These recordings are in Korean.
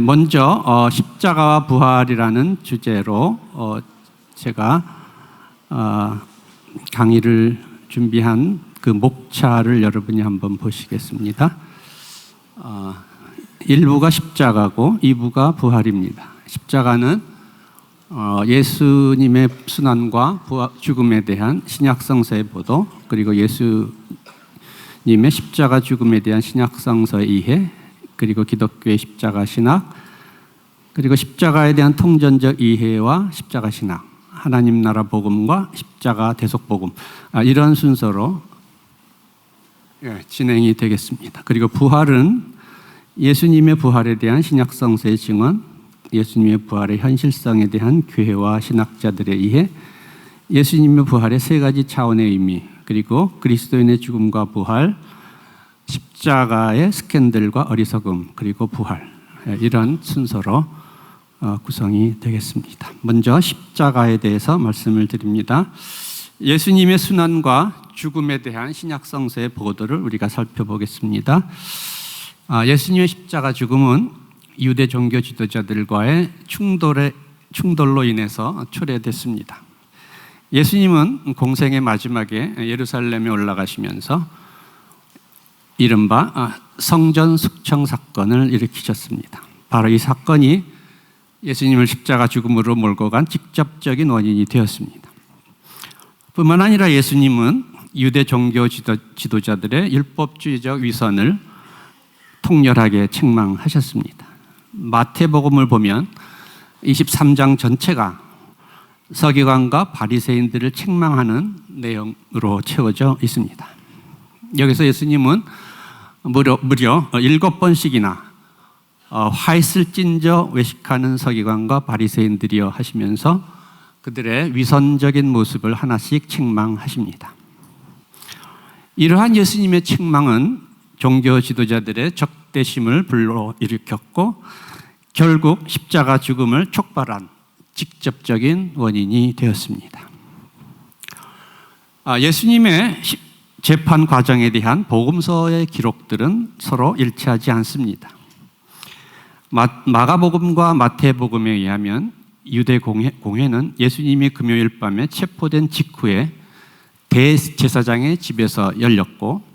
먼저 십자가와 부활이라는 주제로 제가 강의를 준비한 그 목차를 여러분이 한번 보시겠습니다. 1부가 십자가고 2부가 부활입니다. 십자가는 예수님의 순환과 죽음에 대한 신약성서의 보도, 그리고 예수님의 십자가 죽음에 대한 신약성서의 이해, 그리고 기독교의 십자가 신학, 그리고 십자가에 대한 통전적 이해와 십자가 신학, 하나님 나라 복음과 십자가 대속 복음, 이런 순서로 진행이 되겠습니다. 그리고 부활은 예수님의 부활에 대한 신약성서의 증언, 예수님의 부활의 현실성에 대한 교회와 신학자들의 이해, 예수님의 부활의 세 가지 차원의 의미, 그리고 그리스도인의 죽음과 부활, 십자가의 스캔들과 어리석음, 그리고 부활, 이런 순서로 구성이 되겠습니다. 먼저 십자가에 대해서 말씀을 드립니다. 예수님의 순환과 죽음에 대한 신약성서의 보도를 우리가 살펴보겠습니다. 예수님의 십자가 죽음은 유대 종교 지도자들과의 충돌로 인해서 초래됐습니다. 예수님은 공생의 마지막에 예루살렘에 올라가시면서 이른바 성전 숙청 사건을 일으키셨습니다. 바로 이 사건이 예수님을 십자가 죽음으로 몰고 간 직접적인 원인이 되었습니다. 뿐만 아니라 예수님은 유대 종교 지도자들의 율법주의적 위선을 통렬하게 책망하셨습니다. 마태복음을 보면 23장 전체가 서기관과 바리새인들을 책망하는 내용으로 채워져 있습니다. 여기서 예수님은 무려 7번씩이나 화있을 찐저 외식하는 서기관과 바리새인들이여 하시면서 그들의 위선적인 모습을 하나씩 책망하십니다. 이러한 예수님의 책망은 종교 지도자들의 적대심을 불러일으켰고 결국 십자가 죽음을 촉발한 직접적인 원인이 되었습니다. 예수님의 재판 과정에 대한 복음서의 기록들은 서로 일치하지 않습니다. 마가복음과 마태복음에 의하면 유대 공회는 예수님이 금요일 밤에 체포된 직후에 대제사장의 집에서 열렸고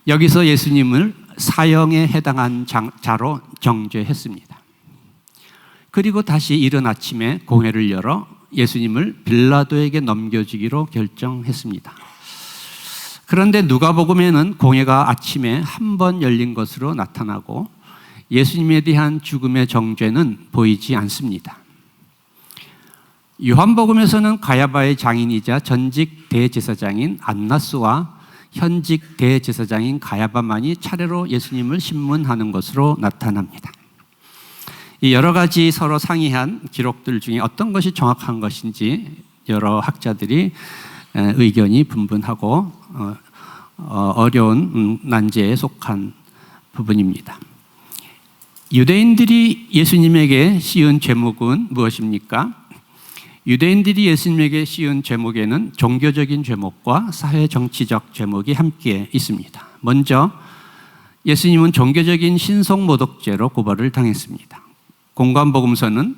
여기서 예수님을 사형에 해당한 자로 정죄했습니다. 그리고 다시 이른 아침에 공회를 열어 예수님을 빌라도에게 넘겨주기로 결정했습니다. 그런데 누가복음에는 공회가 아침에 한 번 열린 것으로 나타나고 예수님에 대한 죽음의 정죄는 보이지 않습니다. 요한복음에서는 가야바의 장인이자 전직 대제사장인 안나스와 현직 대제사장인 가야바만이 차례로 예수님을 신문하는 것으로 나타납니다. 이 여러 가지 서로 상이한 기록들 중에 어떤 것이 정확한 것인지 여러 학자들이 의견이 분분하고 어려운 난제에 속한 부분입니다. 유대인들이 예수님에게 씌운 죄목은 무엇입니까? 유대인들이 예수님에게 씌운 죄목에는 종교적인 죄목과 사회정치적 죄목이 함께 있습니다. 먼저 예수님은 종교적인 신성모독죄로 고발을 당했습니다. 공관복음서는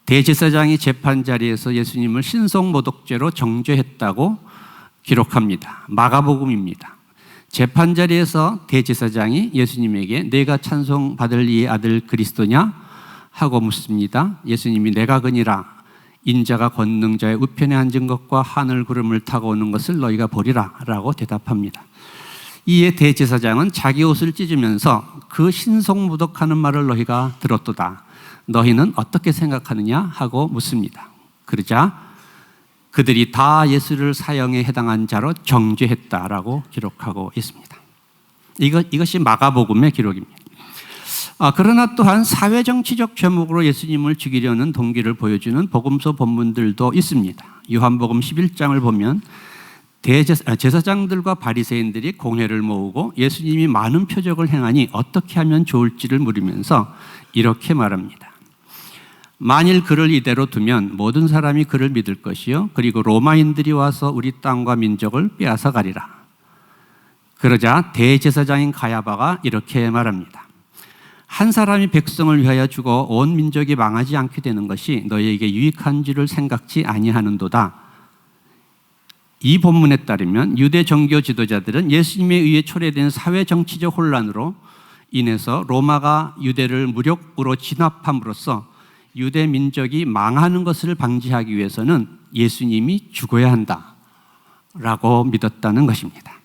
대제사장이 재판 자리에서 예수님을 신성모독죄로 정죄했다고 기록합니다. 마가복음입니다. 재판 자리에서 대제사장이 예수님에게 내가 찬송받을 이의 아들 그리스도냐 하고 묻습니다. 예수님이 내가 그니라 인자가 권능자의 우편에 앉은 것과 하늘 구름을 타고 오는 것을 너희가 보리라 라고 대답합니다. 이에 대제사장은 자기 옷을 찢으면서 그 신성모독하는 말을 너희가 들었도다. 너희는 어떻게 생각하느냐 하고 묻습니다. 그러자 그들이 다 예수를 사형에 해당한 자로 정죄했다라고 기록하고 있습니다. 이것이 마가복음의 기록입니다. 그러나 또한 사회정치적 죄목으로 예수님을 죽이려는 동기를 보여주는 복음서 본문들도 있습니다. 요한복음 11장을 보면 제사장들과 바리새인들이 공회를 모으고 예수님이 많은 표적을 행하니 어떻게 하면 좋을지를 물으면서 이렇게 말합니다. 만일 그를 이대로 두면 모든 사람이 그를 믿을 것이요 그리고 로마인들이 와서 우리 땅과 민족을 빼앗아 가리라. 그러자 대제사장인 가야바가 이렇게 말합니다. 한 사람이 백성을 위하여 죽어 온 민족이 망하지 않게 되는 것이 너희에게 유익한 줄을 생각지 아니하는도다. 이 본문에 따르면 유대 종교 지도자들은 예수님에 의해 초래된 사회 정치적 혼란으로 인해서 로마가 유대를 무력으로 진압함으로써 유대 민족이 망하는 것을 방지하기 위해서는 예수님이 죽어야 한다라고 믿었다는 것입니다.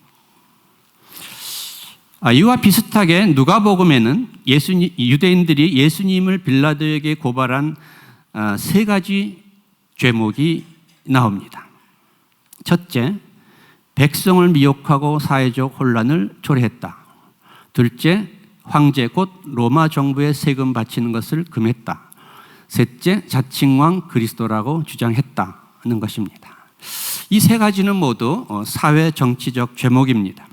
이와 비슷하게 누가복음에는 유대인들이 예수님을 빌라도에게 고발한 세 가지 죄목이 나옵니다. 첫째, 백성을 미혹하고 사회적 혼란을 초래했다. 둘째, 황제 곧 로마 정부에 세금 바치는 것을 금했다. 셋째, 자칭왕 그리스도라고 주장했다는 것입니다. 이 세 가지는 모두 사회 정치적 죄목입니다.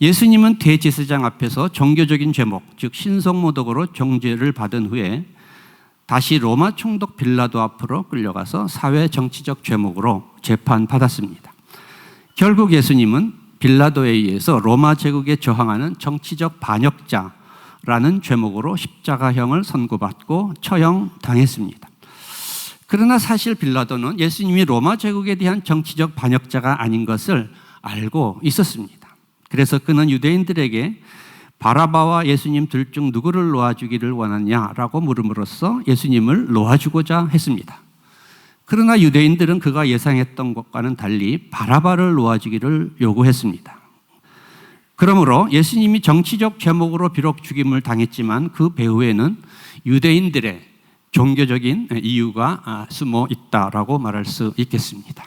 예수님은 대제사장 앞에서 종교적인 죄목, 즉 신성모독으로 정죄를 받은 후에 다시 로마 총독 빌라도 앞으로 끌려가서 사회 정치적 죄목으로 재판받았습니다. 결국 예수님은 빌라도에 의해서 로마 제국에 저항하는 정치적 반역자라는 죄목으로 십자가형을 선고받고 처형당했습니다. 그러나 사실 빌라도는 예수님이 로마 제국에 대한 정치적 반역자가 아닌 것을 알고 있었습니다. 그래서 그는 유대인들에게 바라바와 예수님 둘 중 누구를 놓아주기를 원하냐라고 물음으로써 예수님을 놓아주고자 했습니다. 그러나 유대인들은 그가 예상했던 것과는 달리 바라바를 놓아주기를 요구했습니다. 그러므로 예수님이 정치적 죄목으로 비록 죽임을 당했지만 그 배후에는 유대인들의 종교적인 이유가 숨어 있다라고 말할 수 있겠습니다.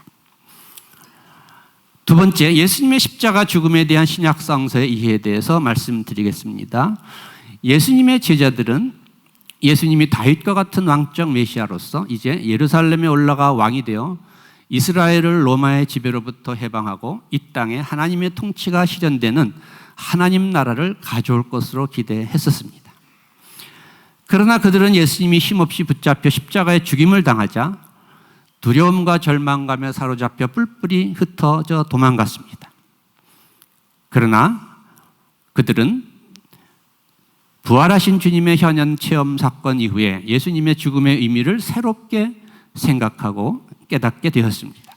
두 번째, 예수님의 십자가 죽음에 대한 신약성서의 이해에 대해서 말씀드리겠습니다. 예수님의 제자들은 예수님이 다윗과 같은 왕적 메시아로서 이제 예루살렘에 올라가 왕이 되어 이스라엘을 로마의 지배로부터 해방하고 이 땅에 하나님의 통치가 실현되는 하나님 나라를 가져올 것으로 기대했었습니다. 그러나 그들은 예수님이 힘없이 붙잡혀 십자가에 죽임을 당하자 두려움과 절망감에 사로잡혀 뿔뿔이 흩어져 도망갔습니다. 그러나 그들은 부활하신 주님의 현현 체험 사건 이후에 예수님의 죽음의 의미를 새롭게 생각하고 깨닫게 되었습니다.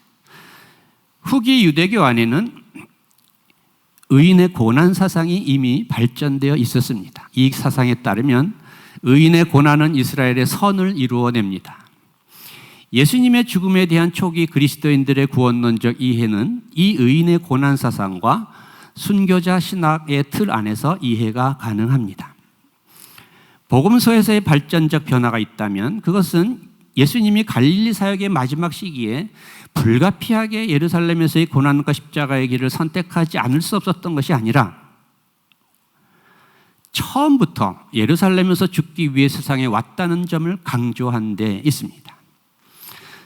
후기 유대교 안에는 의인의 고난 사상이 이미 발전되어 있었습니다. 이 사상에 따르면 의인의 고난은 이스라엘의 선을 이루어냅니다. 예수님의 죽음에 대한 초기 그리스도인들의 구원론적 이해는 이 의인의 고난 사상과 순교자 신학의 틀 안에서 이해가 가능합니다. 복음서에서의 발전적 변화가 있다면 그것은 예수님이 갈릴리 사역의 마지막 시기에 불가피하게 예루살렘에서의 고난과 십자가의 길을 선택하지 않을 수 없었던 것이 아니라 처음부터 예루살렘에서 죽기 위해 세상에 왔다는 점을 강조한 데 있습니다.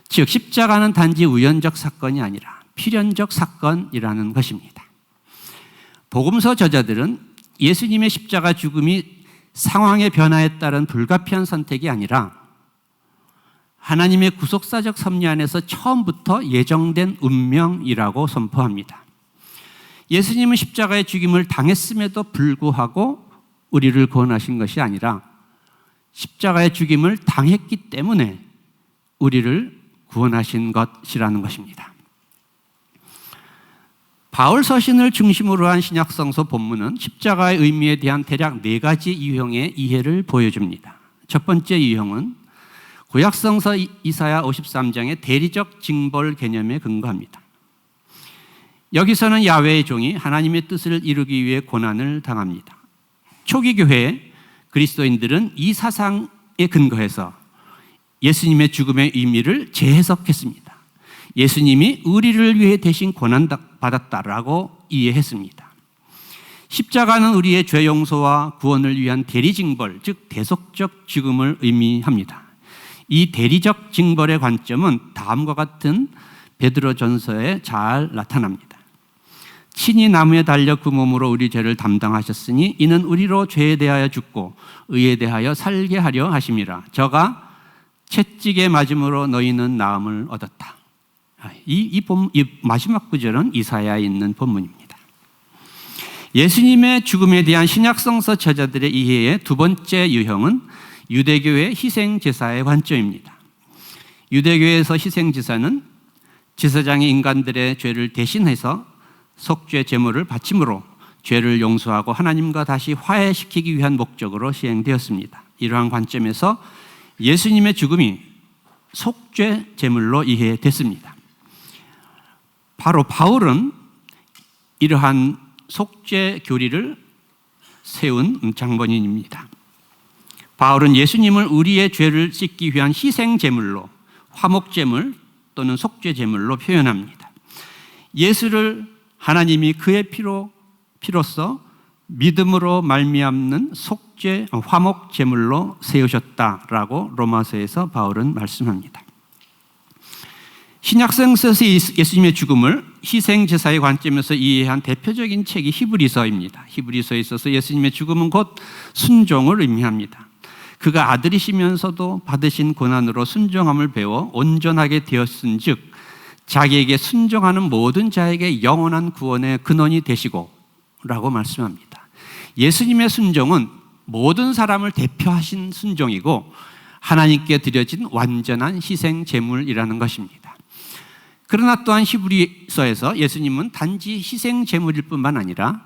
즉 십자가는 단지 우연적 사건이 아니라 필연적 사건이라는 것입니다. 복음서 저자들은 예수님의 십자가 죽음이 상황의 변화에 따른 불가피한 선택이 아니라 하나님의 구속사적 섭리 안에서 처음부터 예정된 운명이라고 선포합니다. 예수님은 십자가의 죽임을 당했음에도 불구하고 우리를 구원하신 것이 아니라 십자가의 죽임을 당했기 때문에 우리를 구원하신 것이라는 것입니다. 바울 서신을 중심으로 한 신약성서 본문은 십자가의 의미에 대한 대략 4가지 유형의 이해를 보여줍니다. 첫 번째 유형은 구약성서 이사야 53장의 대리적 징벌 개념에 근거합니다. 여기서는 야훼의 종이 하나님의 뜻을 이루기 위해 고난을 당합니다. 초기 교회의 그리스도인들은 이 사상에 근거해서 예수님의 죽음의 의미를 재해석했습니다. 예수님이 우리를 위해 대신 고난받았다라고 이해했습니다. 십자가는 우리의 죄 용서와 구원을 위한 대리징벌, 즉 대속적 죽음을 의미합니다. 이 대리적 징벌의 관점은 다음과 같은 베드로전서에 잘 나타납니다. 친히 나무에 달려 그 몸으로 우리 죄를 담당하셨으니 이는 우리로 죄에 대하여 죽고 의에 대하여 살게 하려 하심이라. 저가 채찍에 맞음으로 너희는 나음을 얻었다. 이 마지막 구절은 이사야에 있는 본문입니다. 예수님의 죽음에 대한 신약성서 저자들의 이해의 두 번째 유형은 유대교의 희생제사의 관점입니다. 유대교에서 희생제사는 제사장이 인간들의 죄를 대신해서 속죄 제물을 바침으로 죄를 용서하고 하나님과 다시 화해시키기 위한 목적으로 시행되었습니다. 이러한 관점에서 예수님의 죽음이 속죄 제물로 이해됐습니다. 바로 바울은 이러한 속죄 교리를 세운 장본인입니다. 바울은 예수님을 우리의 죄를 씻기 위한 희생 제물로, 화목 제물 또는 속죄 제물로 표현합니다. 예수를 하나님이 그의 피로써 믿음으로 말미암는 속죄 화목 제물로 세우셨다라고 로마서에서 바울은 말씀합니다. 신약성서에서 예수님의 죽음을 희생제사의 관점에서 이해한 대표적인 책이 히브리서입니다. 히브리서에 있어서 예수님의 죽음은 곧 순종을 의미합니다. 그가 아들이시면서도 받으신 고난으로 순종함을 배워 온전하게 되었은즉 자기에게 순종하는 모든 자에게 영원한 구원의 근원이 되시고 라고 말씀합니다. 예수님의 순종은 모든 사람을 대표하신 순종이고 하나님께 드려진 완전한 희생 제물이라는 것입니다. 그러나 또한 히브리서에서 예수님은 단지 희생 제물일 뿐만 아니라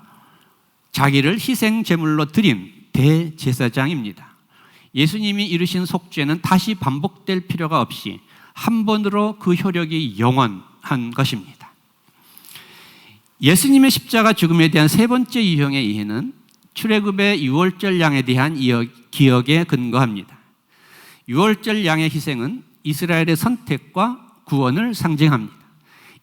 자기를 희생 제물로 드린 대제사장입니다. 예수님이 이루신 속죄는 다시 반복될 필요가 없이 한 번으로 그 효력이 영원한 것입니다. 예수님의 십자가 죽음에 대한 세 번째 유형의 이해는 출애굽의 유월절 양에 대한 기억에 근거합니다. 유월절 양의 희생은 이스라엘의 선택과 구원을 상징합니다.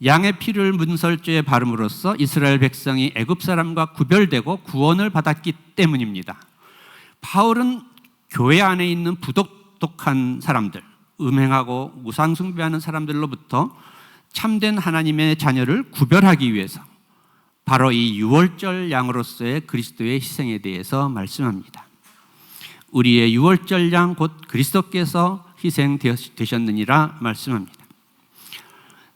양의 피를 문설주에 바름으로써 이스라엘 백성이 애굽 사람과 구별되고 구원을 받았기 때문입니다. 바울은 교회 안에 있는 부독한 사람들, 음행하고 우상 숭배하는 사람들로부터 참된 하나님의 자녀를 구별하기 위해서 바로 이 유월절 양으로서의 그리스도의 희생에 대해서 말씀합니다. 우리의 유월절 양 곧 그리스도께서 희생되셨느니라 말씀합니다.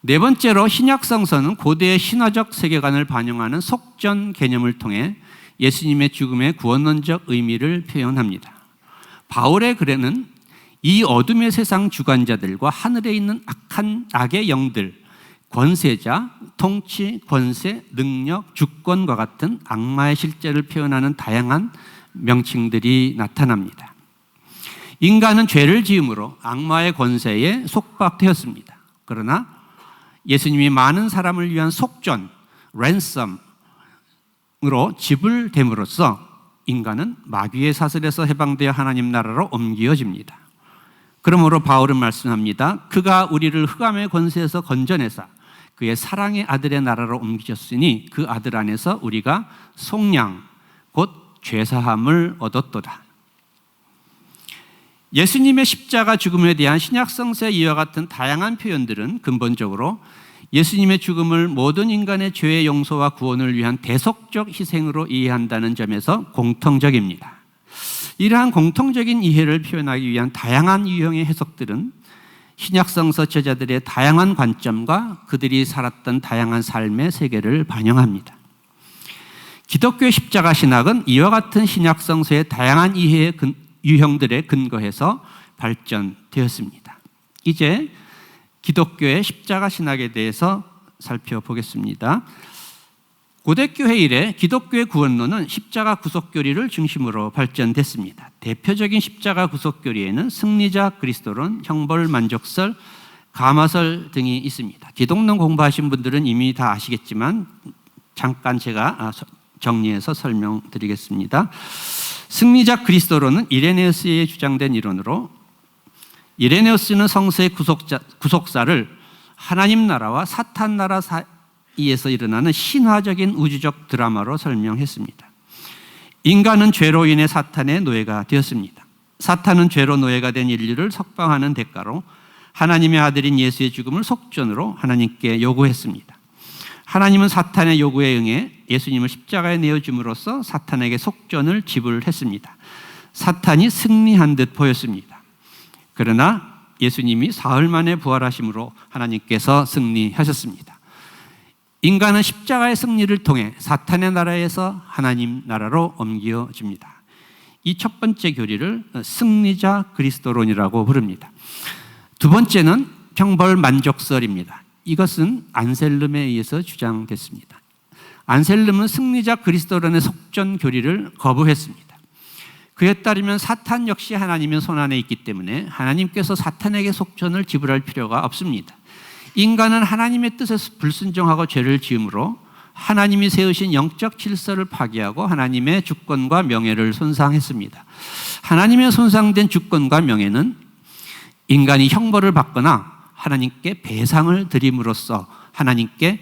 네 번째로 신약성서는 고대의 신화적 세계관을 반영하는 속전 개념을 통해 예수님의 죽음의 구원론적 의미를 표현합니다. 바울의 글에는 이 어둠의 세상 주관자들과 하늘에 있는 악의 영들, 권세자, 통치, 권세, 능력, 주권과 같은 악마의 실제를 표현하는 다양한 명칭들이 나타납니다. 인간은 죄를 지음으로 악마의 권세에 속박되었습니다. 그러나 예수님이 많은 사람을 위한 속전, 랜섬으로 지불됨으로써 인간은 마귀의 사슬에서 해방되어 하나님 나라로 옮겨집니다. 그러므로 바울은 말씀합니다. 그가 우리를 흑암의 권세에서 건져내사 그의 사랑의 아들의 나라로 옮기셨으니 그 아들 안에서 우리가 속량 곧 죄사함을 얻었도다. 예수님의 십자가 죽음에 대한 신약성서 이와 같은 다양한 표현들은 근본적으로 예수님의 죽음을 모든 인간의 죄의 용서와 구원을 위한 대속적 희생으로 이해한다는 점에서 공통적입니다. 이러한 공통적인 이해를 표현하기 위한 다양한 유형의 해석들은 신약성서 저자들의 다양한 관점과 그들이 살았던 다양한 삶의 세계를 반영합니다. 기독교의 십자가 신학은 이와 같은 신약성서의 다양한 이해의 유형들에 근거해서 발전되었습니다. 이제 기독교의 십자가 신학에 대해서 살펴보겠습니다. 고대교회 이래 기독교의 구원론은 십자가 구속교리를 중심으로 발전됐습니다. 대표적인 십자가 구속교리에는 승리자 그리스도론, 형벌만족설, 가마설 등이 있습니다. 기독론 공부하신 분들은 이미 다 아시겠지만 잠깐 제가 정리해서 설명드리겠습니다. 승리자 그리스도론은 이레네우스에 주장된 이론으로 이레네우스는 성서의 구속사를 하나님 나라와 사탄 나라 사이에서 일어나는 신화적인 우주적 드라마로 설명했습니다. 인간은 죄로 인해 사탄의 노예가 되었습니다. 사탄은 죄로 노예가 된 인류를 석방하는 대가로 하나님의 아들인 예수의 죽음을 속전으로 하나님께 요구했습니다. 하나님은 사탄의 요구에 응해 예수님을 십자가에 내어줌으로써 사탄에게 속전을 지불했습니다. 사탄이 승리한 듯 보였습니다. 그러나 예수님이 사흘 만에 부활하심으로 하나님께서 승리하셨습니다. 인간은 십자가의 승리를 통해 사탄의 나라에서 하나님 나라로 옮겨집니다. 이 첫 번째 교리를 승리자 그리스도론이라고 부릅니다. 두 번째는 형벌 만족설입니다. 이것은 안셀름에 의해서 주장됐습니다. 안셀름은 승리자 그리스도론의 속전 교리를 거부했습니다. 그에 따르면 사탄 역시 하나님의 손안에 있기 때문에 하나님께서 사탄에게 속전을 지불할 필요가 없습니다. 인간은 하나님의 뜻에 불순종하고 죄를 지음으로 하나님이 세우신 영적 질서를 파괴하고 하나님의 주권과 명예를 손상했습니다. 하나님의 손상된 주권과 명예는 인간이 형벌을 받거나 하나님께 배상을 드림으로써 하나님께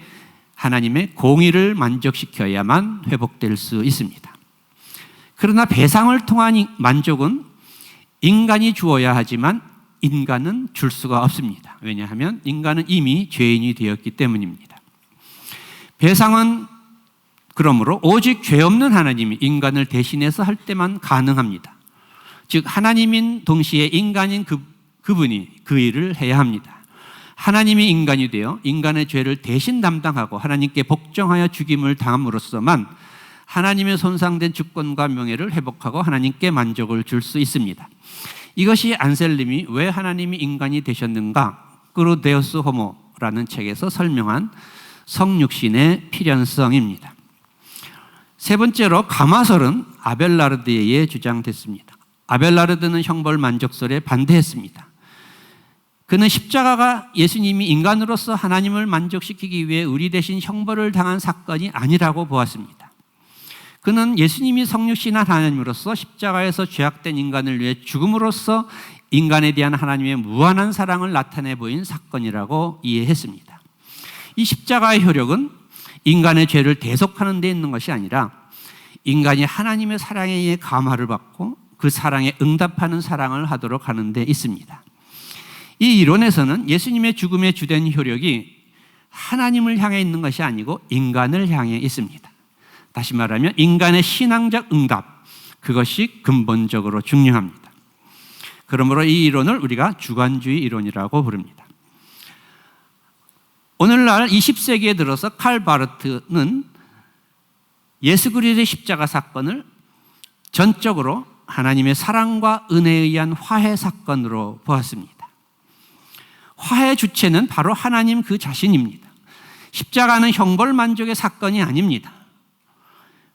하나님의 공의를 만족시켜야만 회복될 수 있습니다. 그러나 배상을 통한 만족은 인간이 주어야 하지만 인간은 줄 수가 없습니다. 왜냐하면 인간은 이미 죄인이 되었기 때문입니다. 배상은 그러므로 오직 죄 없는 하나님이 인간을 대신해서 할 때만 가능합니다. 즉 하나님인 동시에 인간인 그분이 그 일을 해야 합니다. 하나님이 인간이 되어 인간의 죄를 대신 담당하고 하나님께 복종하여 죽임을 당함으로써만 하나님의 손상된 주권과 명예를 회복하고 하나님께 만족을 줄 수 있습니다. 이것이 안셀름이 왜 하나님이 인간이 되셨는가, 크루데우스 호모라는 책에서 설명한 성육신의 필연성입니다. 세 번째로 가마설은 아벨라르드에 의해 주장됐습니다. 아벨라르드는 형벌 만족설에 반대했습니다. 그는 십자가가 예수님이 인간으로서 하나님을 만족시키기 위해 우리 대신 형벌을 당한 사건이 아니라고 보았습니다. 그는 예수님이 성육신한 하나님으로서 십자가에서 죄악된 인간을 위해 죽음으로써 인간에 대한 하나님의 무한한 사랑을 나타내 보인 사건이라고 이해했습니다. 이 십자가의 효력은 인간의 죄를 대속하는 데 있는 것이 아니라 인간이 하나님의 사랑에 의해 감화를 받고 그 사랑에 응답하는 사랑을 하도록 하는 데 있습니다. 이 이론에서는 예수님의 죽음의 주된 효력이 하나님을 향해 있는 것이 아니고 인간을 향해 있습니다. 다시 말하면 인간의 신앙적 응답, 그것이 근본적으로 중요합니다. 그러므로 이 이론을 우리가 주관주의 이론이라고 부릅니다. 오늘날 20세기에 들어서 칼 바르트는 예수 그리스도의 십자가 사건을 전적으로 하나님의 사랑과 은혜에 의한 화해 사건으로 보았습니다. 화해의 주체는 바로 하나님 그 자신입니다. 십자가는 형벌 만족의 사건이 아닙니다.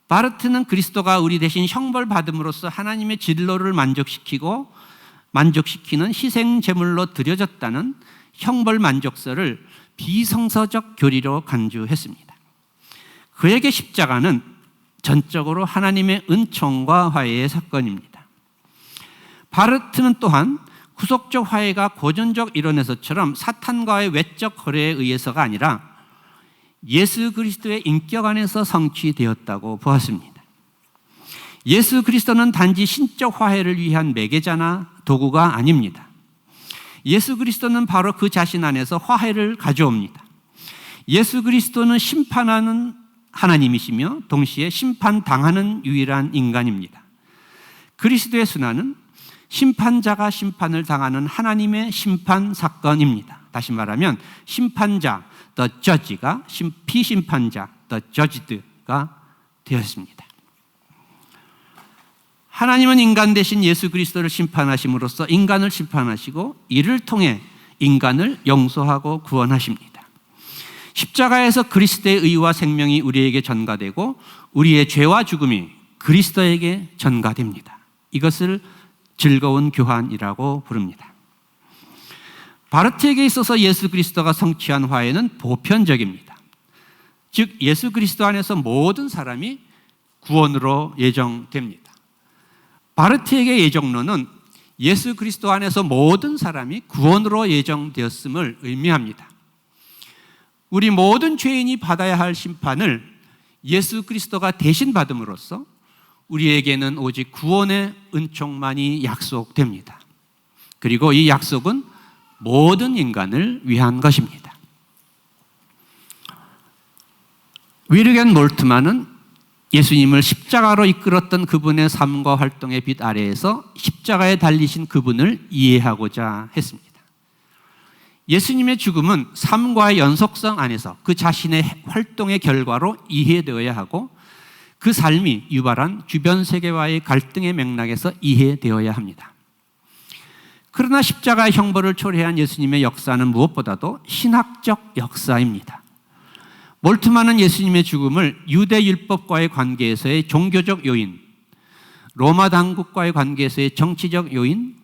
바르트는 그리스도가 우리 대신 형벌 받음으로써 하나님의 진로를 만족시키는 희생 제물로 드려졌다는 형벌 만족설을 비성서적 교리로 간주했습니다. 그에게 십자가는 전적으로 하나님의 은총과 화해의 사건입니다. 바르트는 또한 구속적 화해가 고전적 이론에서처럼 사탄과의 외적 거래에 의해서가 아니라 예수 그리스도의 인격 안에서 성취되었다고 보았습니다. 예수 그리스도는 단지 신적 화해를 위한 매개자나 도구가 아닙니다. 예수 그리스도는 바로 그 자신 안에서 화해를 가져옵니다. 예수 그리스도는 심판하는 하나님이시며 동시에 심판당하는 유일한 인간입니다. 그리스도의 순환은 심판자가 심판을 당하는 하나님의 심판 사건입니다. 다시 말하면 심판자, the judge가 피심판자, the judged가 되었습니다. 하나님은 인간 대신 예수 그리스도를 심판하심으로써 인간을 심판하시고 이를 통해 인간을 용서하고 구원하십니다. 십자가에서 그리스도의 의와 생명이 우리에게 전가되고 우리의 죄와 죽음이 그리스도에게 전가됩니다. 이것을 즐거운 교환이라고 부릅니다. 바르트에게 있어서 예수 그리스도가 성취한 화해는 보편적입니다. 즉 예수 그리스도 안에서 모든 사람이 구원으로 예정됩니다. 바르트에게 예정론은 예수 그리스도 안에서 모든 사람이 구원으로 예정되었음을 의미합니다. 우리 모든 죄인이 받아야 할 심판을 예수 그리스도가 대신 받음으로써 우리에게는 오직 구원의 은총만이 약속됩니다. 그리고 이 약속은 모든 인간을 위한 것입니다. 위르겐 몰트만은 예수님을 십자가로 이끌었던 그분의 삶과 활동의 빛 아래에서 십자가에 달리신 그분을 이해하고자 했습니다. 예수님의 죽음은 삶과의 연속성 안에서 그 자신의 활동의 결과로 이해되어야 하고 그 삶이 유발한 주변 세계와의 갈등의 맥락에서 이해되어야 합니다. 그러나 십자가의 형벌을 초래한 예수님의 역사는 무엇보다도 신학적 역사입니다. 몰트만은 예수님의 죽음을 유대 율법과의 관계에서의 종교적 요인, 로마 당국과의 관계에서의 정치적 요인,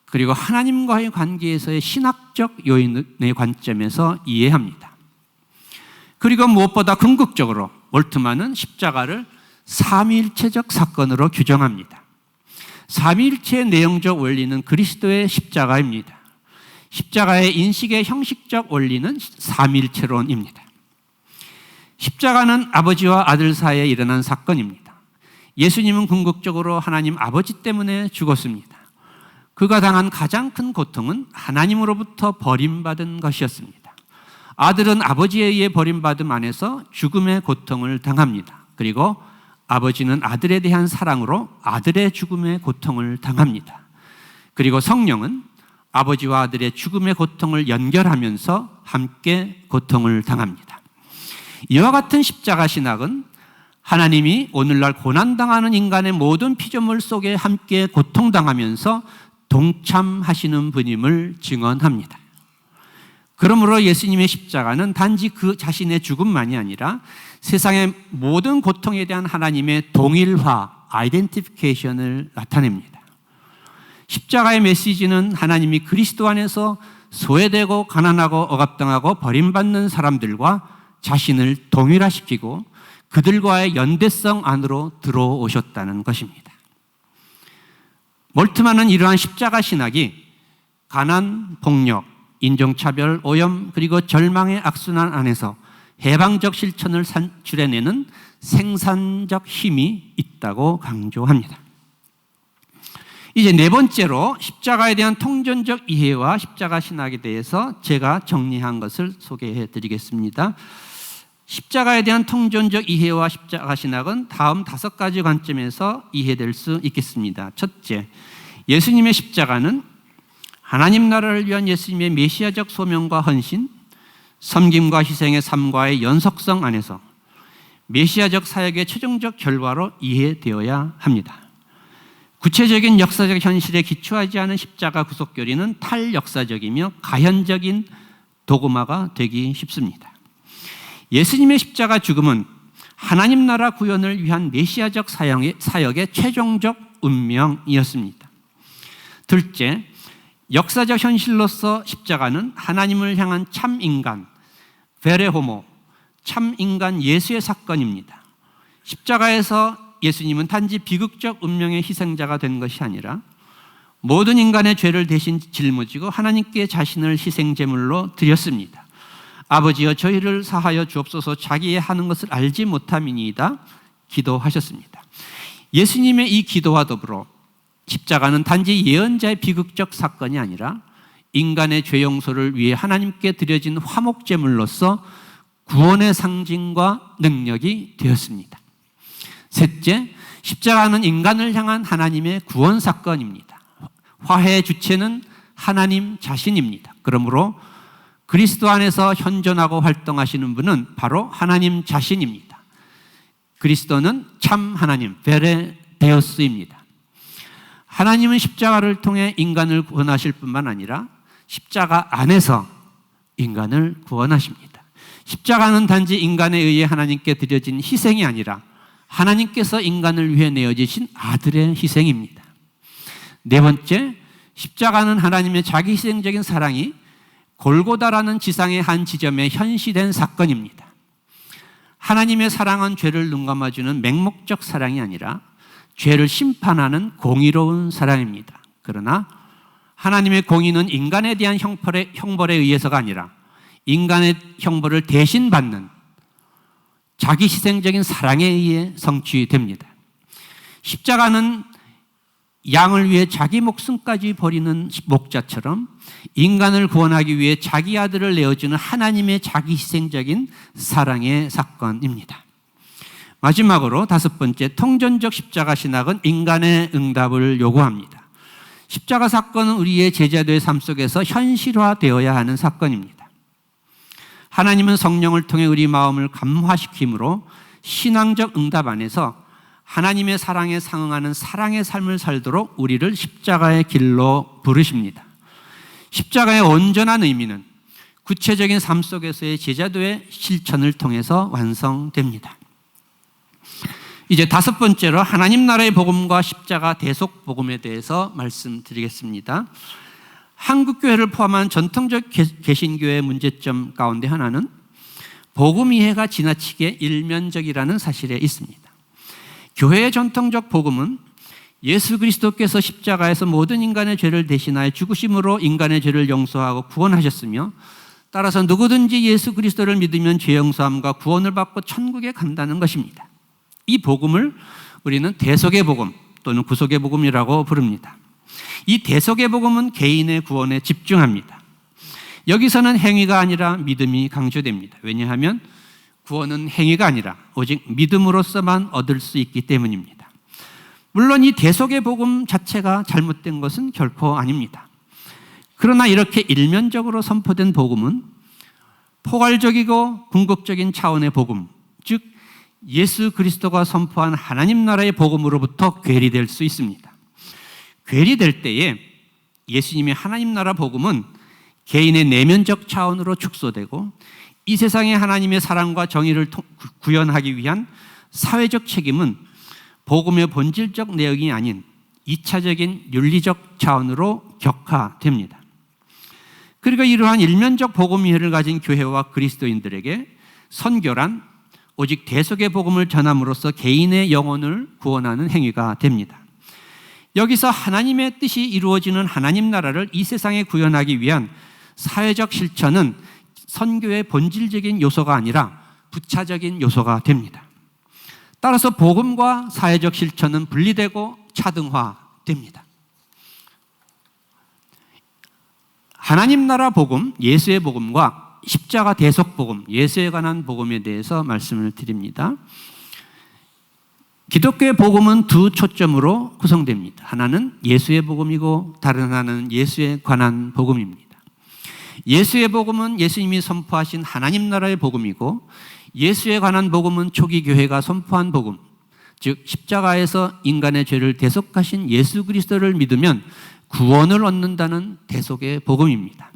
그리고 하나님과의 관계에서의 신학적 요인의 관점에서 이해합니다. 그리고 무엇보다 궁극적으로 몰트만은 십자가를 삼위일체적 사건으로 규정합니다. 삼위일체의 내용적 원리는 그리스도의 십자가입니다. 십자가의 인식의 형식적 원리는 삼위일체론입니다. 십자가는 아버지와 아들 사이에 일어난 사건입니다. 예수님은 궁극적으로 하나님 아버지 때문에 죽었습니다. 그가 당한 가장 큰 고통은 하나님으로부터 버림받은 것이었습니다. 아들은 아버지에 의해 버림받음 안에서 죽음의 고통을 당합니다. 그리고 아버지는 아들에 대한 사랑으로 아들의 죽음의 고통을 당합니다. 그리고 성령은 아버지와 아들의 죽음의 고통을 연결하면서 함께 고통을 당합니다. 이와 같은 십자가 신학은 하나님이 오늘날 고난당하는 인간의 모든 피조물 속에 함께 고통당하면서 동참하시는 분임을 증언합니다. 그러므로 예수님의 십자가는 단지 그 자신의 죽음만이 아니라 세상의 모든 고통에 대한 하나님의 동일화, 아이덴티피케이션을 나타냅니다. 십자가의 메시지는 하나님이 그리스도 안에서 소외되고 가난하고 억압당하고 버림받는 사람들과 자신을 동일화시키고 그들과의 연대성 안으로 들어오셨다는 것입니다. 몰트만은 이러한 십자가 신학이 가난, 폭력, 인종차별, 오염, 그리고 절망의 악순환 안에서 해방적 실천을 산출해내는 생산적 힘이 있다고 강조합니다. 이제 네 번째로 십자가에 대한 통전적 이해와 십자가 신학에 대해서 제가 정리한 것을 소개해 드리겠습니다. 십자가에 대한 통전적 이해와 십자가 신학은 다음 5가지 관점에서 이해될 수 있겠습니다. 첫째, 예수님의 십자가는 하나님 나라를 위한 예수님의 메시아적 소명과 헌신, 섬김과 희생의 삶과의 연속성 안에서 메시아적 사역의 최종적 결과로 이해되어야 합니다. 구체적인 역사적 현실에 기초하지 않은 십자가 구속교리는 탈역사적이며 가현적인 도그마가 되기 쉽습니다. 예수님의 십자가 죽음은 하나님 나라 구현을 위한 메시아적 사역의 최종적 운명이었습니다. 둘째, 역사적 현실로서 십자가는 하나님을 향한 참인간, 베레호모, 참인간 예수의 사건입니다. 십자가에서 예수님은 단지 비극적 운명의 희생자가 된 것이 아니라 모든 인간의 죄를 대신 짊어지고 하나님께 자신을 희생제물로 드렸습니다. 아버지여 저희를 사하여 주옵소서, 자기의 하는 것을 알지 못함이니이다 기도하셨습니다. 예수님의 이 기도와 더불어 십자가는 단지 예언자의 비극적 사건이 아니라 인간의 죄 용서를 위해 하나님께 드려진 화목제물로서 구원의 상징과 능력이 되었습니다. 셋째, 십자가는 인간을 향한 하나님의 구원 사건입니다. 화해의 주체는 하나님 자신입니다. 그러므로 그리스도 안에서 현존하고 활동하시는 분은 바로 하나님 자신입니다. 그리스도는 참 하나님, 베레데우스입니다. 하나님은 십자가를 통해 인간을 구원하실 뿐만 아니라 십자가 안에서 인간을 구원하십니다. 십자가는 단지 인간에 의해 하나님께 드려진 희생이 아니라 하나님께서 인간을 위해 내어주신 아들의 희생입니다. 네 번째, 십자가는 하나님의 자기 희생적인 사랑이 골고다라는 지상의 한 지점에 현시된 사건입니다. 하나님의 사랑은 죄를 눈감아주는 맹목적 사랑이 아니라 죄를 심판하는 공의로운 사랑입니다. 그러나 하나님의 공의는 인간에 대한 형벌에 의해서가 아니라 인간의 형벌을 대신 받는 자기 희생적인 사랑에 의해 성취됩니다. 십자가는 양을 위해 자기 목숨까지 버리는 목자처럼 인간을 구원하기 위해 자기 아들을 내어주는 하나님의 자기 희생적인 사랑의 사건입니다. 마지막으로 5번째, 통전적 십자가 신학은 인간의 응답을 요구합니다. 십자가 사건은 우리의 제자도의 삶 속에서 현실화되어야 하는 사건입니다. 하나님은 성령을 통해 우리 마음을 감화시킴으로 신앙적 응답 안에서 하나님의 사랑에 상응하는 사랑의 삶을 살도록 우리를 십자가의 길로 부르십니다. 십자가의 온전한 의미는 구체적인 삶 속에서의 제자도의 실천을 통해서 완성됩니다. 이제 다섯 번째로 하나님 나라의 복음과 십자가 대속 복음에 대해서 말씀드리겠습니다. 한국교회를 포함한 전통적 개신교의 문제점 가운데 하나는 복음 이해가 지나치게 일면적이라는 사실에 있습니다. 교회의 전통적 복음은 예수 그리스도께서 십자가에서 모든 인간의 죄를 대신하여 죽으심으로 인간의 죄를 용서하고 구원하셨으며 따라서 누구든지 예수 그리스도를 믿으면 죄 용서함과 구원을 받고 천국에 간다는 것입니다. 이 복음을 우리는 대속의 복음 또는 구속의 복음이라고 부릅니다. 이 대속의 복음은 개인의 구원에 집중합니다. 여기서는 행위가 아니라 믿음이 강조됩니다. 왜냐하면 구원은 행위가 아니라 오직 믿음으로서만 얻을 수 있기 때문입니다. 물론 이 대속의 복음 자체가 잘못된 것은 결코 아닙니다. 그러나 이렇게 일면적으로 선포된 복음은 포괄적이고 궁극적인 차원의 복음, 즉 예수 그리스도가 선포한 하나님 나라의 복음으로부터 괴리될 수 있습니다. 괴리될 때에 예수님의 하나님 나라 복음은 개인의 내면적 차원으로 축소되고 이 세상의 하나님의 사랑과 정의를 구현하기 위한 사회적 책임은 복음의 본질적 내용이 아닌 2차적인 윤리적 차원으로 격화됩니다. 그리고 이러한 일면적 복음 이해를 가진 교회와 그리스도인들에게 선교란 오직 대속의 복음을 전함으로써 개인의 영혼을 구원하는 행위가 됩니다. 여기서 하나님의 뜻이 이루어지는 하나님 나라를 이 세상에 구현하기 위한 사회적 실천은 선교의 본질적인 요소가 아니라 부차적인 요소가 됩니다. 따라서 복음과 사회적 실천은 분리되고 차등화됩니다. 하나님 나라 복음, 예수의 복음과 십자가 대속 복음, 예수에 관한 복음에 대해서 말씀을 드립니다. 기독교의 복음은 두 초점으로 구성됩니다. 하나는 예수의 복음이고 다른 하나는 예수에 관한 복음입니다. 예수의 복음은 예수님이 선포하신 하나님 나라의 복음이고 예수에 관한 복음은 초기 교회가 선포한 복음, 즉 십자가에서 인간의 죄를 대속하신 예수 그리스도를 믿으면 구원을 얻는다는 대속의 복음입니다.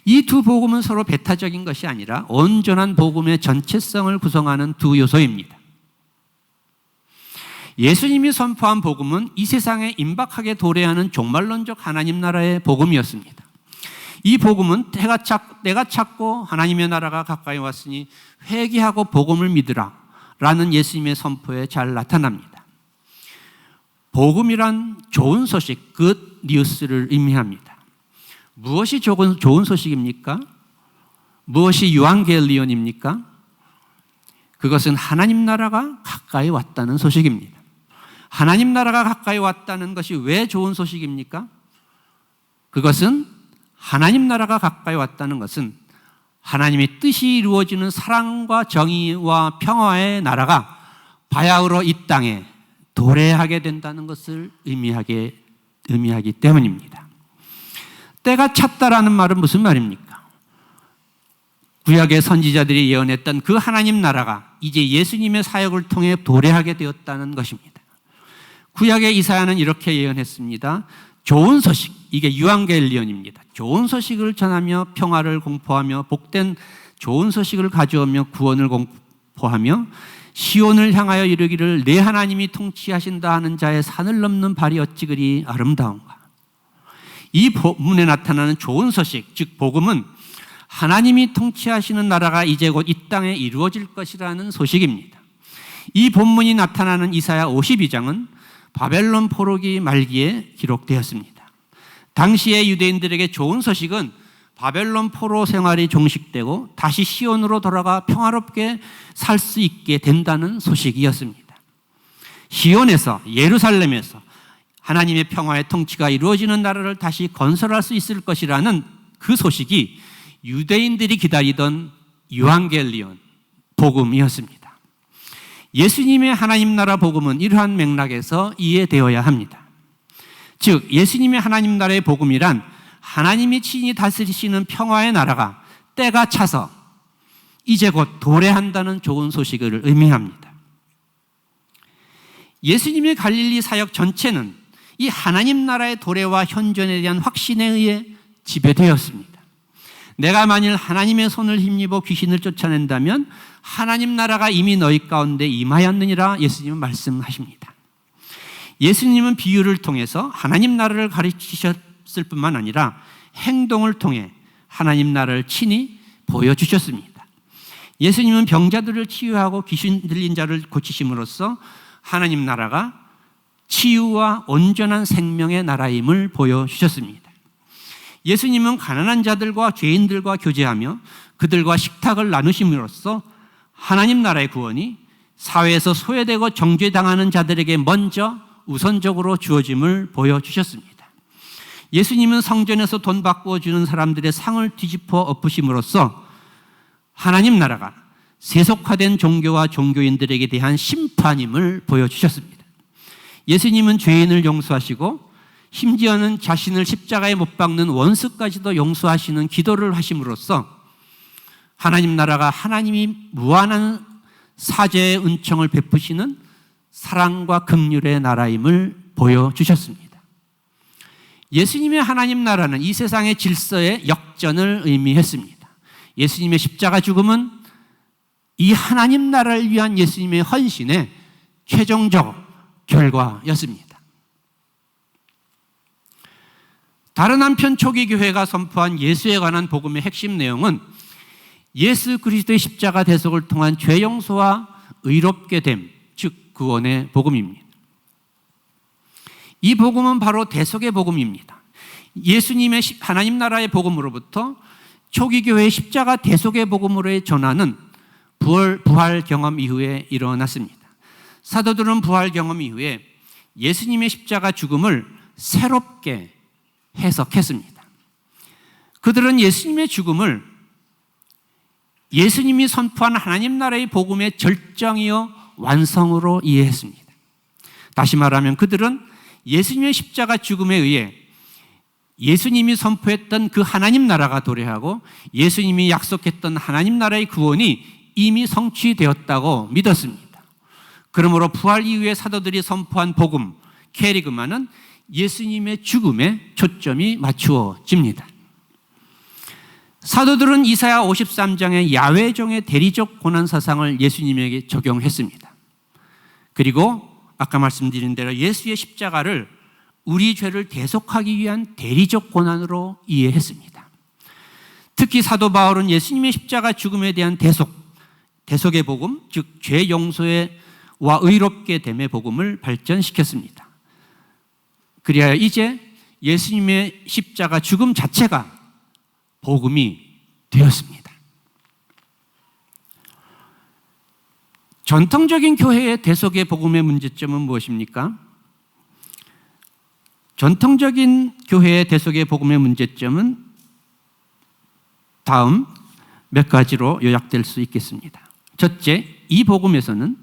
이 두 복음은 서로 배타적인 것이 아니라 온전한 복음의 전체성을 구성하는 두 요소입니다. 예수님이 선포한 복음은 이 세상에 임박하게 도래하는 종말론적 하나님 나라의 복음이었습니다. 이 복음은 내가 찾고 하나님의 나라가 가까이 왔으니 회개하고 복음을 믿으라 라는 예수님의 선포에 잘 나타납니다. 복음이란 좋은 소식, good news를 의미합니다. 무엇이 좋은 소식입니까? 무엇이 유앙겔리온입니까? 그것은 하나님 나라가 가까이 왔다는 소식입니다. 하나님 나라가 가까이 왔다는 것이 왜 좋은 소식입니까? 그것은 하나님 나라가 가까이 왔다는 것은 하나님의 뜻이 이루어지는 사랑과 정의와 평화의 나라가 바야흐로 이 땅에 도래하게 된다는 것을 의미하기 때문입니다. 때가 찼다라는 말은 무슨 말입니까? 구약의 선지자들이 예언했던 그 하나님 나라가 이제 예수님의 사역을 통해 도래하게 되었다는 것입니다. 구약의 이사야는 이렇게 예언했습니다. 좋은 소식, 이게 유앙겔리온입니다. 좋은 소식을 전하며 평화를 공포하며 복된 좋은 소식을 가져오며 구원을 공포하며 시온을 향하여 이르기를 내 하나님이 통치하신다 하는 자의 산을 넘는 발이 어찌 그리 아름다운가. 이 본문에 나타나는 좋은 소식, 즉 복음은 하나님이 통치하시는 나라가 이제 곧 이 땅에 이루어질 것이라는 소식입니다. 이 본문이 나타나는 이사야 52장은 바벨론 포로기 말기에 기록되었습니다. 당시의 유대인들에게 좋은 소식은 바벨론 포로 생활이 종식되고 다시 시온으로 돌아가 평화롭게 살 수 있게 된다는 소식이었습니다. 시온에서, 예루살렘에서 하나님의 평화의 통치가 이루어지는 나라를 다시 건설할 수 있을 것이라는 그 소식이 유대인들이 기다리던 유앙겔리온 복음이었습니다. 예수님의 하나님 나라 복음은 이러한 맥락에서 이해되어야 합니다. 즉 예수님의 하나님 나라의 복음이란 하나님이 친히 다스리시는 평화의 나라가 때가 차서 이제 곧 도래한다는 좋은 소식을 의미합니다. 예수님의 갈릴리 사역 전체는 이 하나님 나라의 도래와 현존에 대한 확신에 의해 지배되었습니다. 내가 만일 하나님의 손을 힘입어 귀신을 쫓아낸다면 하나님 나라가 이미 너희 가운데 임하였느니라 예수님은 말씀하십니다. 예수님은 비유를 통해서 하나님 나라를 가르치셨을 뿐만 아니라 행동을 통해 하나님 나라를 친히 보여주셨습니다. 예수님은 병자들을 치유하고 귀신 들린 자를 고치심으로써 하나님 나라가 치유와 온전한 생명의 나라임을 보여주셨습니다. 예수님은 가난한 자들과 죄인들과 교제하며 그들과 식탁을 나누심으로써 하나님 나라의 구원이 사회에서 소외되고 정죄당하는 자들에게 먼저 우선적으로 주어짐을 보여주셨습니다. 예수님은 성전에서 돈 바꾸어 주는 사람들의 상을 뒤집어 엎으심으로써 하나님 나라가 세속화된 종교와 종교인들에게 대한 심판임을 보여주셨습니다. 예수님은 죄인을 용서하시고 심지어는 자신을 십자가에 못 박는 원수까지도 용서하시는 기도를 하심으로써 하나님 나라가 하나님이 무한한 사죄의 은총을 베푸시는 사랑과 긍휼의 나라임을 보여주셨습니다. 예수님의 하나님 나라는 이 세상의 질서의 역전을 의미했습니다. 예수님의 십자가 죽음은 이 하나님 나라를 위한 예수님의 헌신의 최종적 결과였습니다. 다른 한편 초기 교회가 선포한 예수에 관한 복음의 핵심 내용은 예수 그리스도의 십자가 대속을 통한 죄 용서와 의롭게 됨, 즉 구원의 복음입니다. 이 복음은 바로 대속의 복음입니다. 예수님의 하나님 나라의 복음으로부터 초기 교회의 십자가 대속의 복음으로의 전환은 부활 경험 이후에 일어났습니다. 사도들은 부활 경험 이후에 예수님의 십자가 죽음을 새롭게 해석했습니다. 그들은 예수님의 죽음을 예수님이 선포한 하나님 나라의 복음의 절정이요 완성으로 이해했습니다. 다시 말하면 그들은 예수님의 십자가 죽음에 의해 예수님이 선포했던 그 하나님 나라가 도래하고 예수님이 약속했던 하나님 나라의 구원이 이미 성취되었다고 믿었습니다. 그러므로 부활 이후에 사도들이 선포한 복음, 케리그마는 예수님의 죽음에 초점이 맞추어집니다. 사도들은 이사야 53장의 야훼종의 대리적 고난 사상을 예수님에게 적용했습니다. 그리고 아까 말씀드린 대로 예수의 십자가를 우리 죄를 대속하기 위한 대리적 고난으로 이해했습니다. 특히 사도 바울은 예수님의 십자가 죽음에 대한 대속의 복음, 즉 죄 용서와 의롭게 됨의 복음을 발전시켰습니다. 그리하여 이제 예수님의 십자가 죽음 자체가 복음이 되었습니다. 전통적인 교회의 대속의 복음의 문제점은 무엇입니까? 전통적인 교회의 대속의 복음의 문제점은 다음 몇 가지로 요약될 수 있겠습니다. 첫째, 이 복음에서는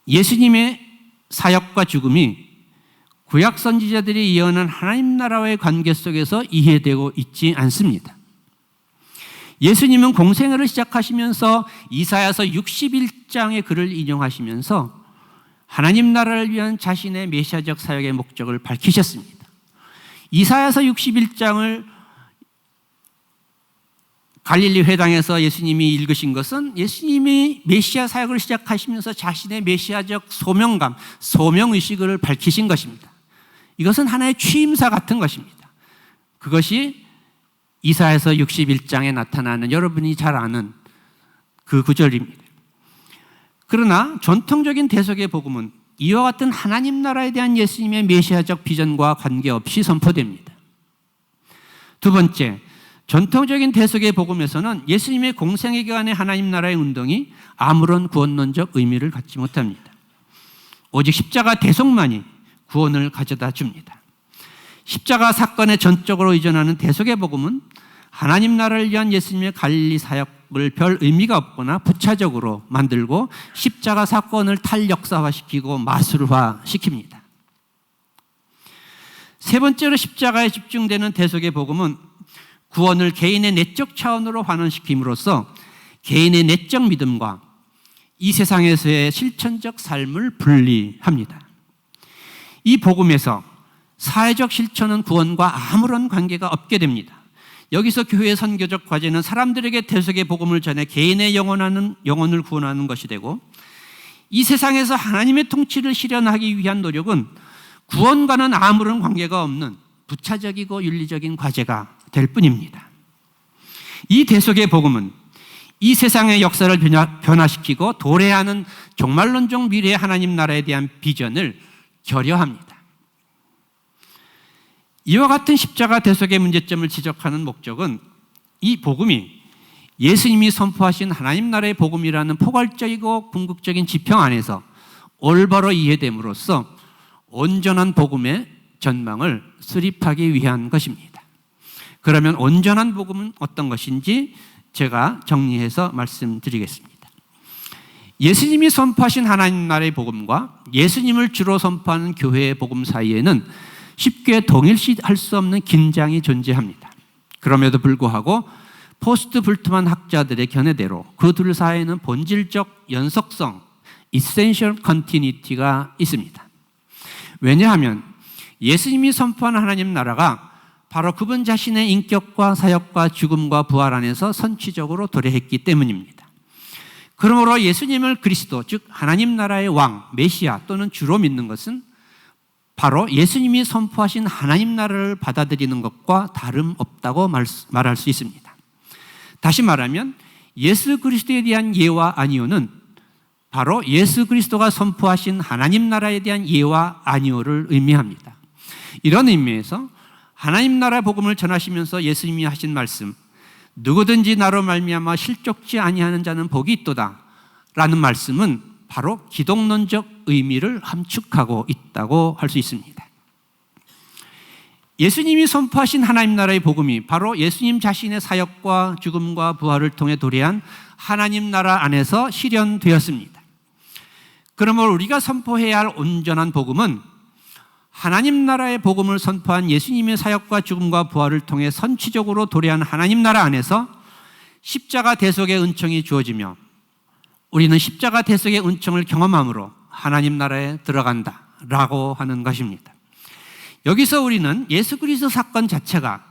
예수님의 사역과 죽음이 구약 선지자들이 예언한 하나님 나라와의 관계 속에서 이해되고 있지 않습니다. 예수님은 공생애를 시작하시면서 이사야서 61장의 글을 인용하시면서 하나님 나라를 위한 자신의 메시아적 사역의 목적을 밝히셨습니다. 이사야서 61장을 갈릴리 회당에서 예수님이 읽으신 것은 예수님이 메시아 사역을 시작하시면서 자신의 메시아적 소명감, 소명의식을 밝히신 것입니다. 이것은 하나의 취임사 같은 것입니다. 그것이 이사야서 61장에 나타나는 여러분이 잘 아는 그 구절입니다. 그러나 전통적인 대속의 복음은 이와 같은 하나님 나라에 대한 예수님의 메시아적 비전과 관계없이 선포됩니다. 두 번째, 전통적인 대속의 복음에서는 예수님의 공생애 기간의 하나님 나라의 운동이 아무런 구원론적 의미를 갖지 못합니다. 오직 십자가 대속만이 구원을 가져다 줍니다. 십자가 사건에 전적으로 의존하는 대속의 복음은 하나님 나라를 위한 예수님의 갈릴리 사역을 별 의미가 없거나 부차적으로 만들고 십자가 사건을 탈역사화시키고 마술화시킵니다. 세 번째로 십자가에 집중되는 대속의 복음은 구원을 개인의 내적 차원으로 환원시킴으로써 개인의 내적 믿음과 이 세상에서의 실천적 삶을 분리합니다. 이 복음에서 사회적 실천은 구원과 아무런 관계가 없게 됩니다. 여기서 교회의 선교적 과제는 사람들에게 대속의 복음을 전해 개인의 영혼을 구원하는 것이 되고, 이 세상에서 하나님의 통치를 실현하기 위한 노력은 구원과는 아무런 관계가 없는 부차적이고 윤리적인 과제가 될 뿐입니다. 이 대속의 복음은 이 세상의 역사를 변화시키고 도래하는 종말론적 미래의 하나님 나라에 대한 비전을 결여합니다. 이와 같은 십자가 대속의 문제점을 지적하는 목적은 이 복음이 예수님이 선포하신 하나님 나라의 복음이라는 포괄적이고 궁극적인 지평 안에서 올바로 이해됨으로써 온전한 복음의 전망을 수립하기 위한 것입니다. 그러면 온전한 복음은 어떤 것인지 제가 정리해서 말씀드리겠습니다. 예수님이 선포하신 하나님 나라의 복음과 예수님을 주로 선포하는 교회의 복음 사이에는 쉽게 동일시할 수 없는 긴장이 존재합니다. 그럼에도 불구하고 포스트 불트만 학자들의 견해대로 그 둘 사이에는 본질적 연속성, essential continuity가 있습니다. 왜냐하면 예수님이 선포한 하나님 나라가 바로 그분 자신의 인격과 사역과 죽음과 부활 안에서 선취적으로 도래했기 때문입니다. 그러므로 예수님을 그리스도, 즉 하나님 나라의 왕, 메시아 또는 주로 믿는 것은 바로 예수님이 선포하신 하나님 나라를 받아들이는 것과 다름없다고 말할 수 있습니다. 다시 말하면 예수 그리스도에 대한 예와 아니오는 바로 예수 그리스도가 선포하신 하나님 나라에 대한 예와 아니오를 의미합니다. 이런 의미에서 하나님 나라 복음을 전하시면서 예수님이 하신 말씀, 누구든지 나로 말미암아 실족지 아니하는 자는 복이 있도다 라는 말씀은 바로 기독론적 의미를 함축하고 있다고 할 수 있습니다. 예수님이 선포하신 하나님 나라의 복음이 바로 예수님 자신의 사역과 죽음과 부활을 통해 도래한 하나님 나라 안에서 실현되었습니다. 그러므로 우리가 선포해야 할 온전한 복음은 하나님 나라의 복음을 선포한 예수님의 사역과 죽음과 부활을 통해 선취적으로 도래한 하나님 나라 안에서 십자가 대속의 은총이 주어지며 우리는 십자가 대속의 은총을 경험함으로 하나님 나라에 들어간다라고 하는 것입니다. 여기서 우리는 예수 그리스도 사건 자체가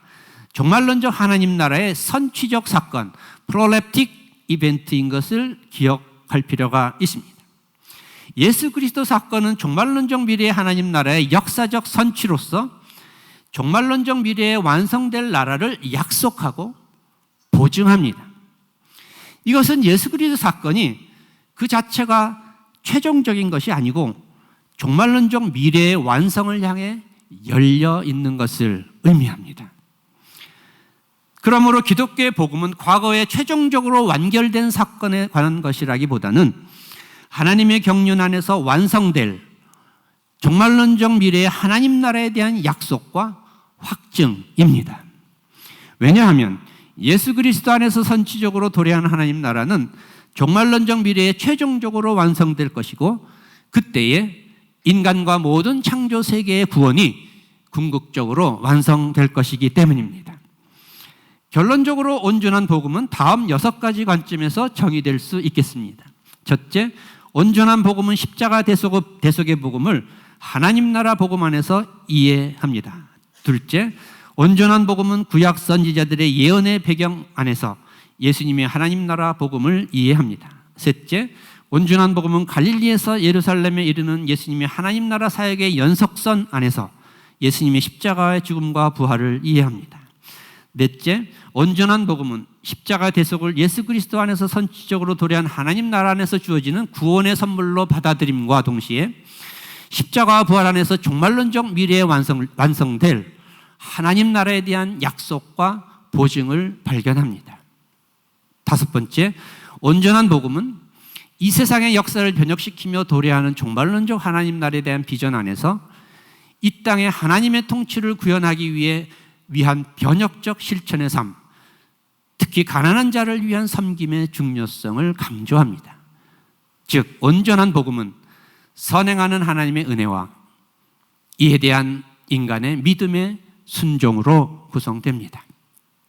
종말론적 하나님 나라의 선취적 사건, 프롤랩틱 이벤트인 것을 기억할 필요가 있습니다. 예수 그리스도 사건은 종말론적 미래의 하나님 나라의 역사적 선취로서 종말론적 미래에 완성될 나라를 약속하고 보증합니다. 이것은 예수 그리스도 사건이 그 자체가 최종적인 것이 아니고 종말론적 미래의 완성을 향해 열려 있는 것을 의미합니다. 그러므로 기독교의 복음은 과거에 최종적으로 완결된 사건에 관한 것이라기보다는 하나님의 경륜 안에서 완성될 종말론적 미래의 하나님 나라에 대한 약속과 확증입니다. 왜냐하면 예수 그리스도 안에서 선취적으로 도래한 하나님 나라는 종말론적 미래에 최종적으로 완성될 것이고 그때에 인간과 모든 창조 세계의 구원이 궁극적으로 완성될 것이기 때문입니다. 결론적으로 온전한 복음은 다음 6가지 관점에서 정의될 수 있겠습니다. 첫째, 온전한 복음은 십자가 대속의 복음을 하나님 나라 복음 안에서 이해합니다. 둘째, 온전한 복음은 구약 선지자들의 예언의 배경 안에서 예수님의 하나님 나라 복음을 이해합니다. 셋째, 온전한 복음은 갈릴리에서 예루살렘에 이르는 예수님의 하나님 나라 사역의 연속선 안에서 예수님의 십자가의 죽음과 부활을 이해합니다. 넷째, 온전한 복음은 십자가 대속을 예수 그리스도 안에서 선취적으로 도래한 하나님 나라 안에서 주어지는 구원의 선물로 받아들임과 동시에 십자가와 부활 안에서 종말론적 미래에 완성될 하나님 나라에 대한 약속과 보증을 발견합니다. 다섯 번째, 온전한 복음은 이 세상의 역사를 변혁시키며 도래하는 종말론적 하나님 나라에 대한 비전 안에서 이 땅에 하나님의 통치를 구현하기 위한 변혁적 실천의 삶, 특히 가난한 자를 위한 섬김의 중요성을 강조합니다. 즉 온전한 복음은 선행하는 하나님의 은혜와 이에 대한 인간의 믿음의 순종으로 구성됩니다.